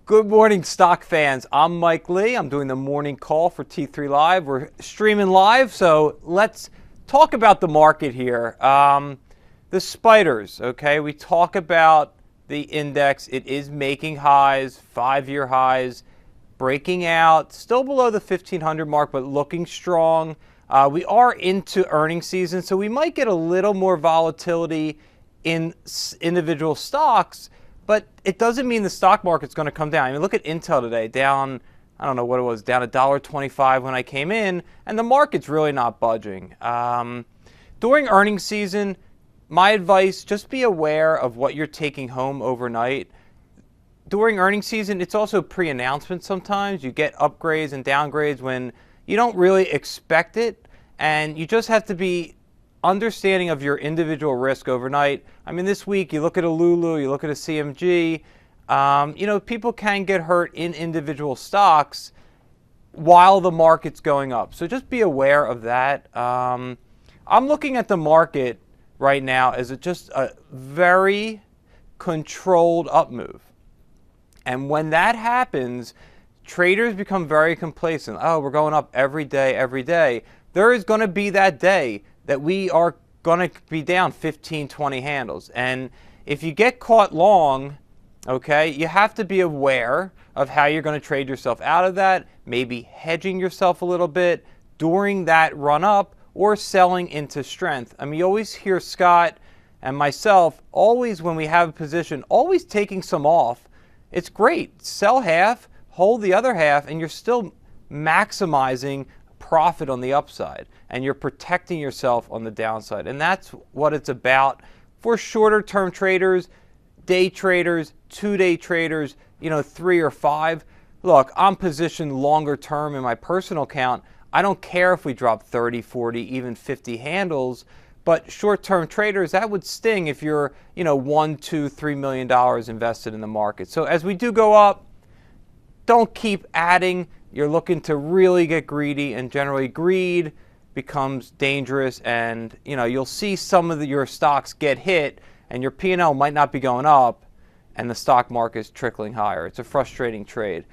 Good morning, stock fans. I'm Mike Lee. I'm doing the morning call for T3 Live. We're streaming live, so let's talk about the market here. The spiders, okay? We talk about the index. It is making highs, 5-year highs, breaking out, still below the 1500 mark, but looking strong. We are into earnings season, so we might get a little more volatility in individual stocks, but it doesn't mean the stock market's going to come down. I mean, look at Intel today, down, I don't know what it was, down $1.25 when I came in, and the market's really not budging. During earnings season, my advice, just be aware of what you're taking home overnight. During earnings season, it's also pre-announcement sometimes. You get upgrades and downgrades when you don't really expect it, and you just have to be understanding of your individual risk overnight. I mean, this week, you look at a Lulu, you look at a CMG, you know, people can get hurt in individual stocks while the market's going up. So just be aware of that. I'm looking at the market right now as just a very controlled up move. And when that happens, traders become very complacent. Oh, we're going up every day, every day. There is going to be that day that we are going to be down 15, 20 handles. And if you get caught long, okay, you have to be aware of how you're going to trade yourself out of that, maybe hedging yourself a little bit during that run up or selling into strength. I mean, you always hear Scott and myself, always when we have a position, always taking some off. It's great. Sell half, hold the other half, and you're still maximizing profit on the upside, and you're protecting yourself on the downside. And that's what it's about for shorter term traders, day traders, 2-day traders, you know, 3 or 5. Look, I'm positioned longer term in my personal account. I don't care if we drop 30, 40, even 50 handles, but short-term traders, that would sting if you're, you know, $1, $2, $3 million invested in the market. So as we do go up, don't keep adding. You're looking to really get greedy, and generally greed becomes dangerous, and you know, you'll see some of your stocks get hit and your P&L might not be going up and the stock market is trickling higher. It's a frustrating trade.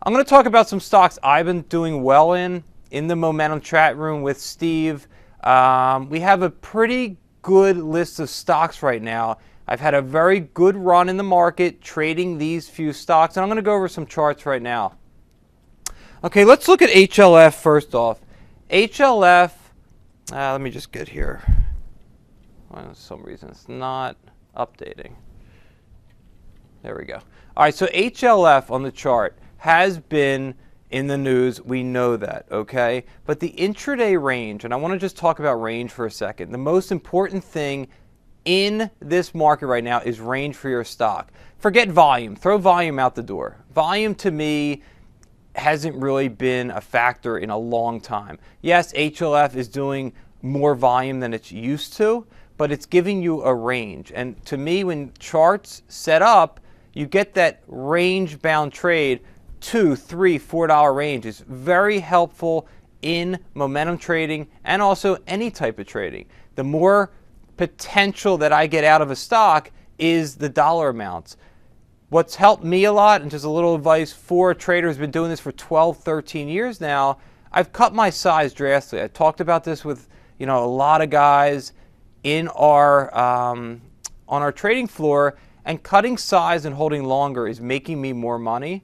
I'm going to talk about some stocks I've been doing well in the Momentum chat room with Steve. We have a pretty good list of stocks right now. I've had a very good run in the market trading these few stocks, and I'm going to go over some charts right now. Okay, let's look at HLF first off. HLF, let me just get here. For some reason it's not updating. There we go. All right, so HLF on the chart has been in the news. We know that, okay? But the intraday range, and I want to just talk about range for a second. The most important thing in this market right now is range for your stock. Forget volume. Throw volume out the door. Volume to me hasn't really been a factor in a long time. Yes, HLF is doing more volume than it's used to, but it's giving you a range. And to me, when charts set up, you get that range-bound trade, $2, $3, $4 range is very helpful in momentum trading and also any type of trading. The more potential that I get out of a stock is the dollar amounts. What's helped me a lot, and just a little advice for a trader who's been doing this for 12, 13 years now, I've cut my size drastically. I talked about this with, you know, a lot of guys in our on our trading floor, and cutting size and holding longer is making me more money,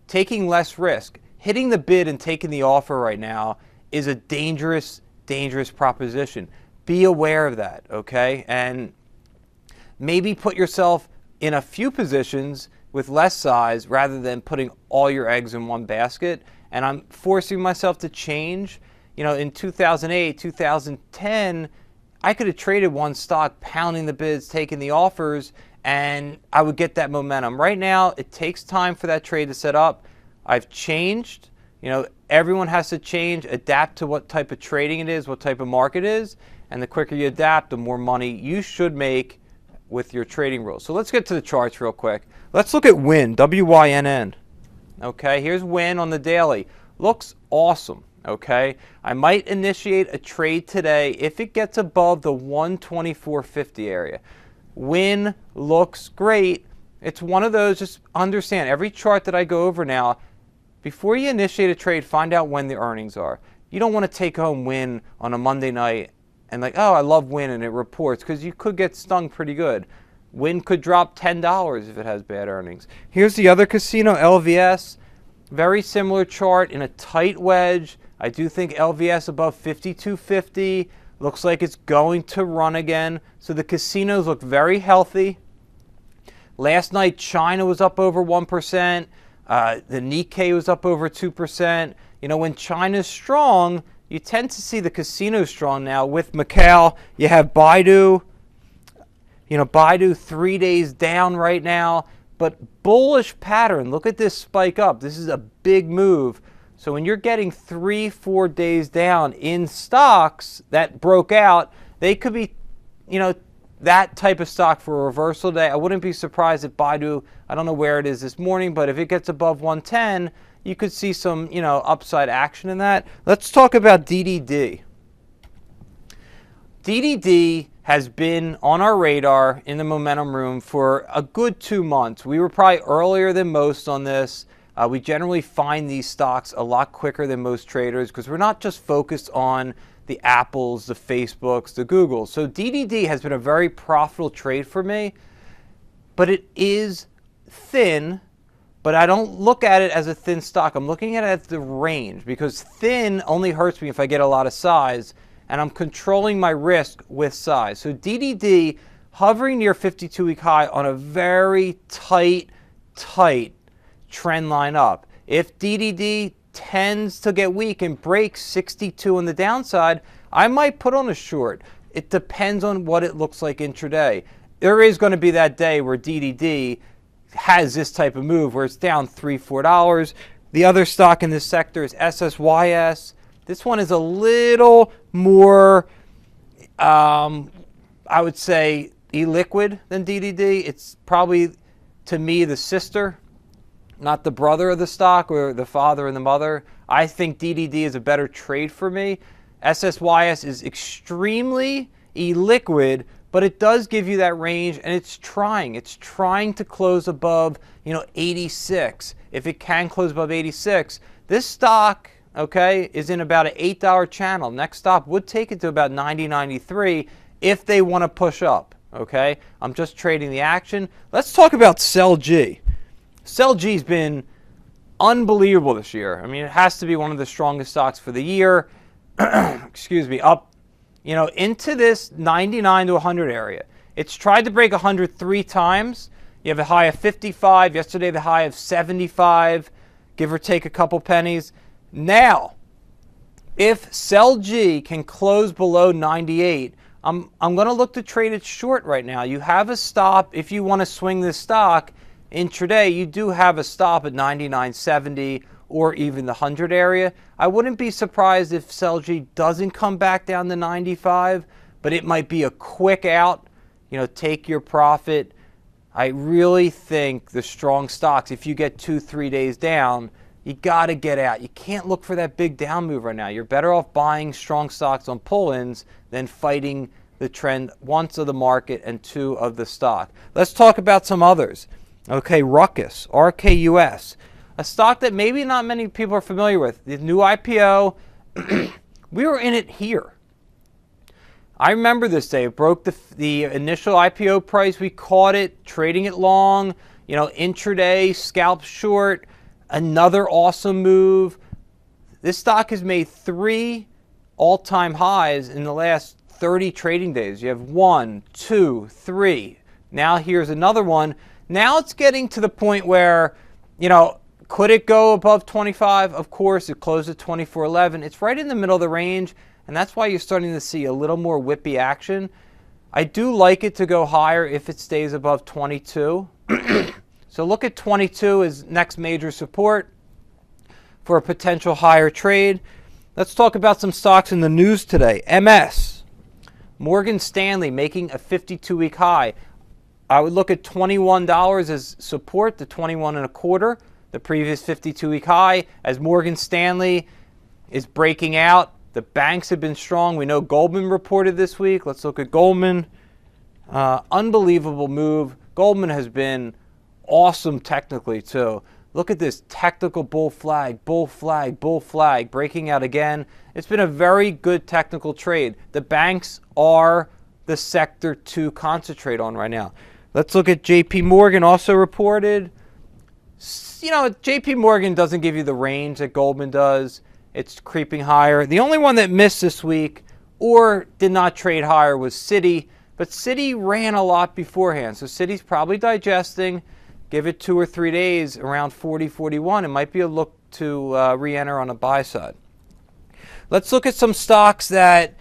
taking less risk. Hitting the bid and taking the offer right now is a dangerous, dangerous proposition. Be aware of that, okay? And maybe put yourself in a few positions with less size rather than putting all your eggs in one basket. And I'm forcing myself to change. You know, in 2008, 2010, I could have traded one stock, pounding the bids, taking the offers, and I would get that momentum. Right now, it takes time for that trade to set up. I've changed. You know, everyone has to change, adapt to what type of trading it is, what type of market it is, and the quicker you adapt, the more money you should make with your trading rules. So let's get to the charts real quick. Let's look at WYNN, WYNN. Okay, here's WYNN on the daily. Looks awesome, okay? I might initiate a trade today if it gets above the 124.50 area. WYNN looks great. It's one of those, just understand, every chart that I go over now, before you initiate a trade, find out when the earnings are. You don't want to take home WYNN on a Monday night and like, oh, I love WYNN and it reports, because you could get stung pretty good. WYNN could drop $10 if it has bad earnings. Here's the other casino, LVS. Very similar chart in a tight wedge. I do think LVS above 52.50. Looks like it's going to run again. So the casinos look very healthy. Last night, China was up over 1%. The Nikkei was up over 2%. You know, when China's strong, you tend to see the casinos strong now. With Macau, you have BIDU. You know, BIDU 3 days down right now, but bullish pattern. Look at this spike up. This is a big move. So when you're getting 3-4 days down in stocks that broke out, they could be, you know, that type of stock for a reversal day. I wouldn't be surprised if BIDU, I don't know where it is this morning, but if it gets above 110, you could see some, you know, upside action in that. Let's talk about DDD. DDD has been on our radar in the momentum room for a good 2 months. We were probably earlier than most on this. We generally find these stocks a lot quicker than most traders because we're not just focused on the Apples, the Facebooks, the Googles. So DDD has been a very profitable trade for me, but it is thin, but I don't look at it as a thin stock. I'm looking at it as the range, because thin only hurts me if I get a lot of size, and I'm controlling my risk with size. So DDD hovering near 52-week high on a very tight trend line up. If DDD tends to get weak and breaks 62 on the downside, I might put on a short. It depends on what it looks like intraday. There is going to be that day where DDD has this type of move where it's down $3-4. The other stock in this sector is SSYS. This one is a little more, I would say, illiquid than DDD. It's probably, to me, the sister, not the brother of the stock or the father and the mother. I think DDD is a better trade for me. SSYS is extremely illiquid, but it does give you that range, and it's trying. It's trying to close above, 86. If it can close above 86, this stock, okay, is in about an $8 channel. Next stop would take it to about 90, 93 if they want to push up, okay? I'm just trading the action. Let's talk about CELG. CELG's been unbelievable this year. I mean, it has to be one of the strongest stocks for the year. Excuse me, up, into this 99 to 100 area. It's tried to break 100 3 times. You have a high of 55. Yesterday, the high of 75, give or take a couple pennies. Now, if CELG can close below 98, I'm going to look to trade it short right now. You have a stop if you want to swing this stock intraday. You do have a stop at 99.70 or even the 100 area. I wouldn't be surprised if CELG doesn't come back down to 95, but it might be a quick out. Take your profit. I really think the strong stocks, if you get 2-3 days down, you got to get out. You can't look for that big down move right now. You're better off buying strong stocks on pull-ins than fighting the trend, once of the market and two of the stock. Let's talk about some others. Okay, RKUS, a stock that maybe not many people are familiar with. The new IPO, we were in it here. I remember this day. It broke the initial IPO price. We caught it, trading it long, intraday, scalp short. Another awesome move. This stock has made 3 all-time highs in the last 30 trading days. You have 1, 2, 3. Now here's another one. Now it's getting to the point where, could it go above 25? Of course, it closed at 24.11. It's right in the middle of the range, and that's why you're starting to see a little more whippy action. I do like it to go higher if it stays above 22. So look at 22 as next major support for a potential higher trade. Let's talk about some stocks in the news today. MS, Morgan Stanley making a 52-week high. I would look at $21 as support, the 21.25, the previous 52-week high. As Morgan Stanley is breaking out, the banks have been strong. We know Goldman reported this week. Let's look at Goldman. Unbelievable move. Goldman has been awesome technically too. Look at this technical bull flag, bull flag, bull flag, breaking out again. It's been a very good technical trade. The banks are the sector to concentrate on right now. Let's look at JP Morgan also reported. You know, JP Morgan doesn't give you the range that Goldman does. It's creeping higher. The only one that missed this week or did not trade higher was Citi, but Citi ran a lot beforehand. So Citi's probably digesting. Give it 2 or 3 days around 40, 41. It might be a look to re-enter on the buy side. Let's look at some stocks that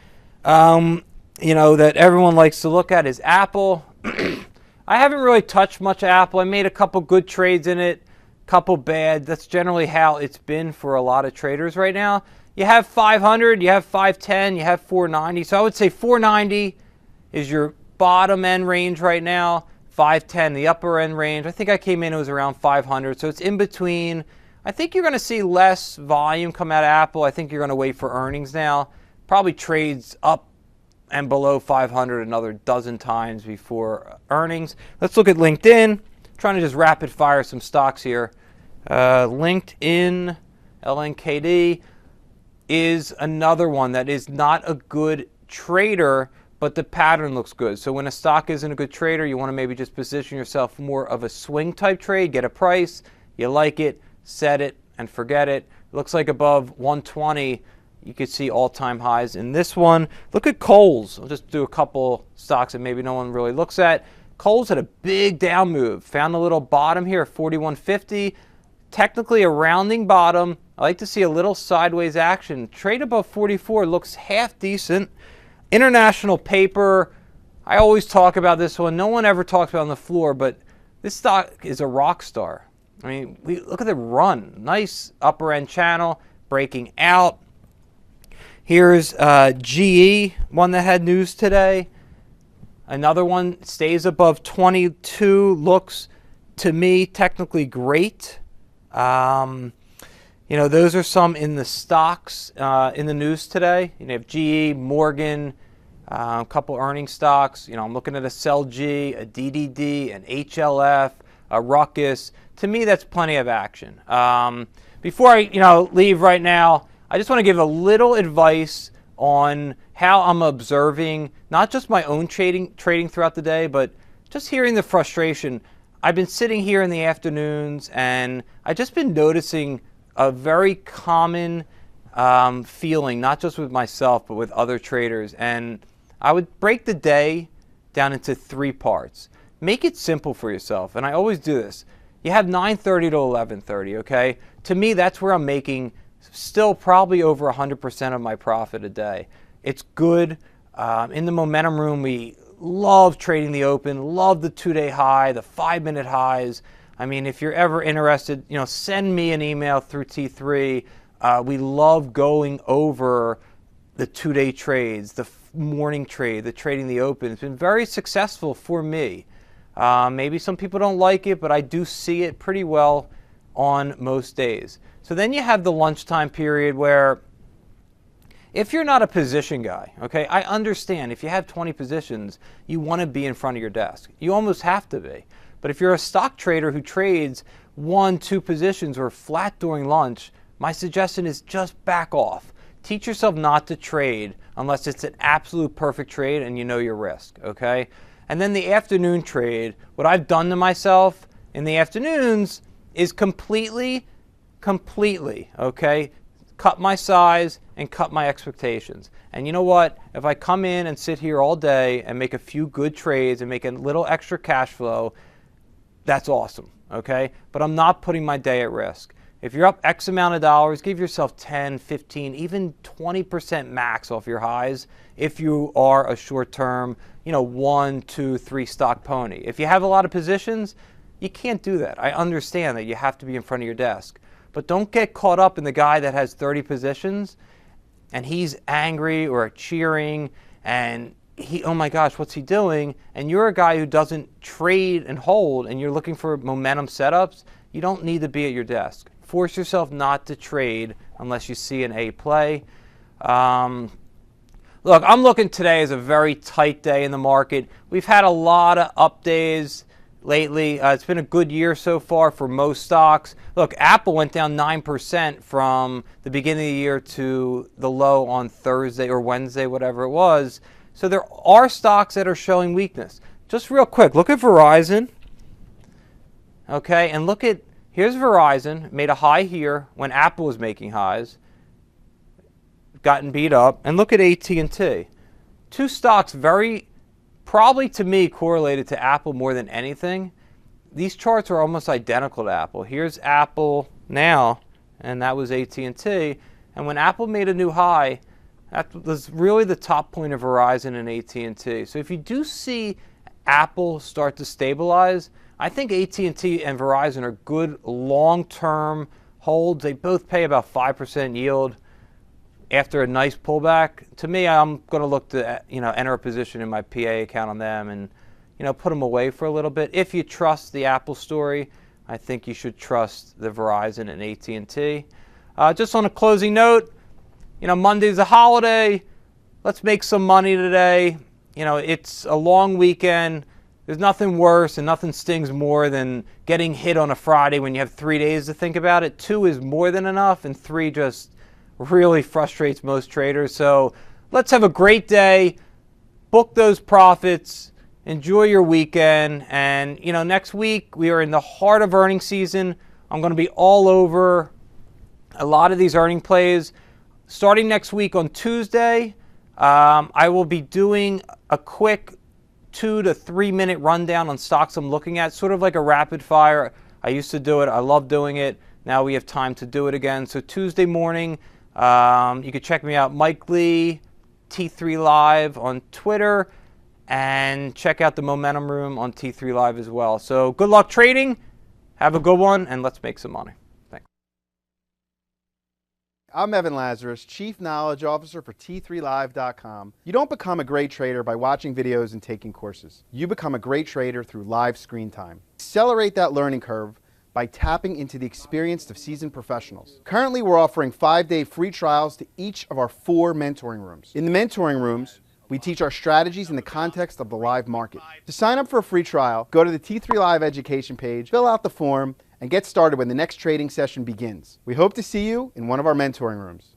that everyone likes to look at. Is Apple. I haven't really touched much Apple. I made a couple good trades in it, couple bad. That's generally how it's been for a lot of traders right now. You have 500, you have 510, you have 490. So I would say 490 is your bottom end range right now. 510, the upper end range. I think I came in, it was around 500. So it's in between. I think you're going to see less volume come out of Apple. I think you're going to wait for earnings now. Probably trades up and below 500 another dozen times before earnings. Let's look at LinkedIn. Trying to just rapid fire some stocks here. LinkedIn, LNKD is another one that is not a good trader, but the pattern looks good. So when a stock isn't a good trader, you want to maybe just position yourself more of a swing type trade, get a price, you like it, set it, and forget it. It looks like above 120, you could see all-time highs in this one. Look at Kohl's. I'll just do a couple stocks that maybe no one really looks at. Kohl's had a big down move. Found a little bottom here at 41.50. Technically a rounding bottom. I like to see a little sideways action. Trade above 44 looks half decent. International paper. I always talk about this one. No one ever talks about it on the floor, but this stock is a rock star. I mean, look at the run. Nice upper end channel, breaking out. Here's GE, one that had news today. Another one stays above 22, looks to me technically great. Those are some in the stocks in the news today. You have GE, Morgan, a couple earning stocks. I'm looking at a CELG, a DDD, an HLF, a RKUS. To me, that's plenty of action. Before I leave right now, I just want to give a little advice on how I'm observing not just my own trading throughout the day, but just hearing the frustration. I've been sitting here in the afternoons, and I've just been noticing a very common feeling, not just with myself, but with other traders. And I would break the day down into 3 parts. Make it simple for yourself, and I always do this. You have 9:30 to 11:30, okay? To me, that's where I'm making still probably over 100% of my profit a day. It's good. In the momentum room, we love trading the open, love the 2-day high, the 5-minute highs. I mean, if you're ever interested, send me an email through T3. We love going over the 2-day trades, the morning trade, the trading the open. It's been very successful for me. Maybe some people don't like it, but I do see it pretty well on most days. So then you have the lunchtime period where if you're not a position guy, okay, I understand if you have 20 positions, you want to be in front of your desk. You almost have to be. But if you're a stock trader who trades 1, 2 positions or flat during lunch, my suggestion is just back off. Teach yourself not to trade unless it's an absolute perfect trade and you know your risk, okay? And then the afternoon trade, what I've done to myself in the afternoons is completely, okay, cut my size and cut my expectations. And you know what? If I come in and sit here all day and make a few good trades and make a little extra cash flow, that's awesome, okay? But I'm not putting my day at risk. If you're up X amount of dollars, give yourself 10, 15, even 20% max off your highs if you are a short-term, 1, 2, 3 stock pony. If you have a lot of positions, you can't do that. I understand that you have to be in front of your desk. But don't get caught up in the guy that has 30 positions and he's angry or cheering and oh my gosh, what's he doing? And you're a guy who doesn't trade and hold and you're looking for momentum setups. You don't need to be at your desk. Force yourself not to trade unless you see an A play. Look, I'm looking today as a very tight day in the market. We've had a lot of up days. lately. It's been a good year so far for most stocks. Look, Apple went down 9% from the beginning of the year to the low on Thursday or Wednesday, whatever it was. So there are stocks that are showing weakness. Just real quick, look at Verizon. Okay, and look at, here's Verizon, made a high here when Apple was making highs, gotten beat up. And look at AT&T. Two stocks very, probably to me, correlated to Apple more than anything. These charts are almost identical to Apple. Here's Apple now, and that was AT&T. And when Apple made a new high, that was really the top point of Verizon and AT&T. So if you do see Apple start to stabilize, I think AT&T and Verizon are good long-term holds. They both pay about 5% yield after a nice pullback. To me, I'm going to look to enter a position in my PA account on them and put them away for a little bit. If you trust the Apple story, I think you should trust the Verizon and AT&T. Just on a closing note, Monday's a holiday. Let's make some money today. It's a long weekend. There's nothing worse and nothing stings more than getting hit on a Friday when you have 3 days to think about it. 2 is more than enough, and 3 just really frustrates most traders. So let's have a great day. Book those profits. Enjoy your weekend. And, next week we are in the heart of earnings season. I'm going to be all over a lot of these earning plays. Starting next week on Tuesday, I will be doing a quick 2 to 3 minute rundown on stocks I'm looking at, sort of like a rapid fire. I used to do it. I love doing it. Now we have time to do it again. So Tuesday morning, you can check me out, Mike Lee, T3 Live on Twitter, and check out the Momentum Room on T3 Live as well. So good luck trading. Have a good one, and let's make some money. Thanks. I'm Evan Lazarus, Chief Knowledge Officer for T3Live.com. You don't become a great trader by watching videos and taking courses. You become a great trader through live screen time. Accelerate that learning curve by tapping into the experience of seasoned professionals. Currently, we're offering 5-day free trials to each of our 4 mentoring rooms. In the mentoring rooms, we teach our strategies in the context of the live market. To sign up for a free trial, go to the T3 Live education page, fill out the form, and get started when the next trading session begins. We hope to see you in one of our mentoring rooms.